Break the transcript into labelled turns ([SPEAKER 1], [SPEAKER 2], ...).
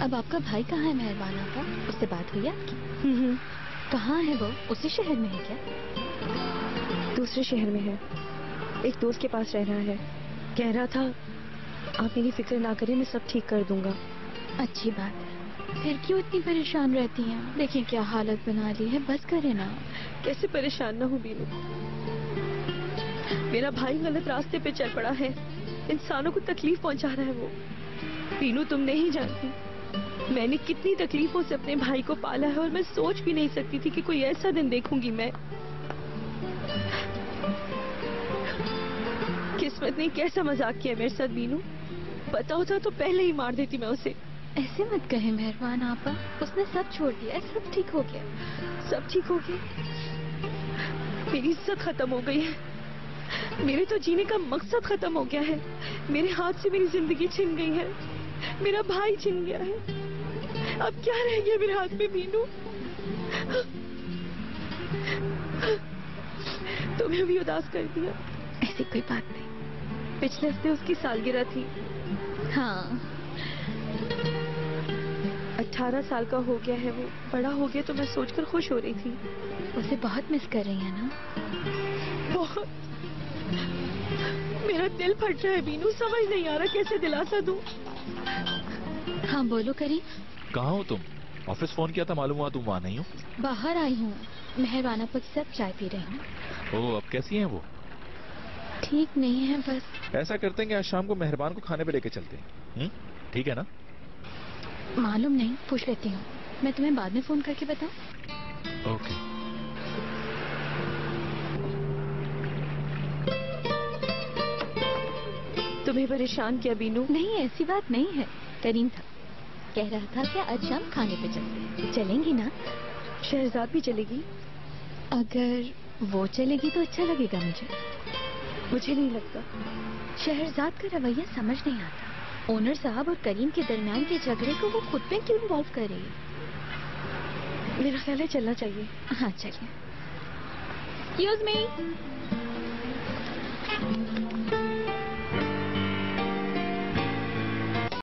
[SPEAKER 1] अब आपका भाई कहाँ है मेहरबान आपा? उससे बात हुई आपकी? कहाँ है वो? उसी शहर में है क्या?
[SPEAKER 2] दूसरे शहर में है, एक दोस्त के पास रह रहा है। कह रहा था आप मेरी फिक्र ना करें, मैं सब ठीक कर दूंगा।
[SPEAKER 1] अच्छी बात है। फिर क्यों इतनी परेशान रहती हैं? देखिए क्या हालत बना ली है, बस करें ना।
[SPEAKER 2] कैसे परेशान ना हो बीनू, मेरा भाई गलत रास्ते पे चल पड़ा है, इंसानों को तकलीफ पहुंचा रहा है वो। बीनू तुम नहीं जानती मैंने कितनी तकलीफों से अपने भाई को पाला है, और मैं सोच भी नहीं सकती थी कि कोई ऐसा दिन देखूंगी मैं। किस्मत ने कैसा मजाक किया मेरे साथ बीनू, पता होता तो पहले ही मार देती मैं उसे।
[SPEAKER 1] ऐसे मत कहे मेहरबान आपा, उसने सब छोड़ दिया, सब ठीक हो गया।
[SPEAKER 2] सब ठीक हो गया? मेरी इज्जत खत्म हो गई है, मेरे तो जीने का मकसद खत्म हो गया है, मेरे हाथ से मेरी जिंदगी छिन गई है, मेरा भाई छिन गया है, अब क्या रह गया मेरे हाथ में बीनू? तुम्हें भी उदास कर दिया?
[SPEAKER 1] ऐसी कोई बात नहीं।
[SPEAKER 2] पिछले हफ्ते उसकी सालगिरह थी।
[SPEAKER 1] हाँ
[SPEAKER 2] 18 साल का हो गया है वो, बड़ा हो गया तो मैं सोचकर खुश हो रही थी।
[SPEAKER 1] उसे बहुत मिस कर रही है ना?
[SPEAKER 2] बहुत। मेरा दिल फट रहा है बीनू, समझ नहीं आ रहा कैसे दिलासा दूं।
[SPEAKER 1] हाँ बोलो करीम।
[SPEAKER 3] कहाँ हो तुम? ऑफिस फोन किया था, मालूम हुआ तुम वहाँ नहीं हो।
[SPEAKER 1] बाहर आई हूँ, मेहरबान आपा के साथ चाय पी रही हूँ।
[SPEAKER 3] ओह, अब कैसी हैं वो?
[SPEAKER 1] ठीक नहीं है बस।
[SPEAKER 3] ऐसा करते हैं कि आज शाम को मेहरबान को खाने पे लेके चलते हैं, ठीक है ना?
[SPEAKER 1] मालूम नहीं, पूछ लेती हूँ। मैं तुम्हें बाद में फोन करके बताऊँ?
[SPEAKER 3] ओके।
[SPEAKER 2] तुम्हें परेशान किया बीनू?
[SPEAKER 1] नहीं ऐसी बात नहीं है। करीम था, कह रहा था कि आज शाम खाने पे चलते। चलेंगी ना?
[SPEAKER 2] शहजाद भी चलेगी?
[SPEAKER 1] अगर वो चलेगी तो अच्छा लगेगा मुझे।
[SPEAKER 2] मुझे नहीं लगता।
[SPEAKER 1] शहजाद का रवैया समझ नहीं आता। ओनर साहब और करीम के दरमियान के झगड़े को वो खुद में क्यों इन्वॉल्व कर रही है?
[SPEAKER 2] मेरा ख्याल है चलना चाहिए।
[SPEAKER 1] हाँ चलिए। Excuse me.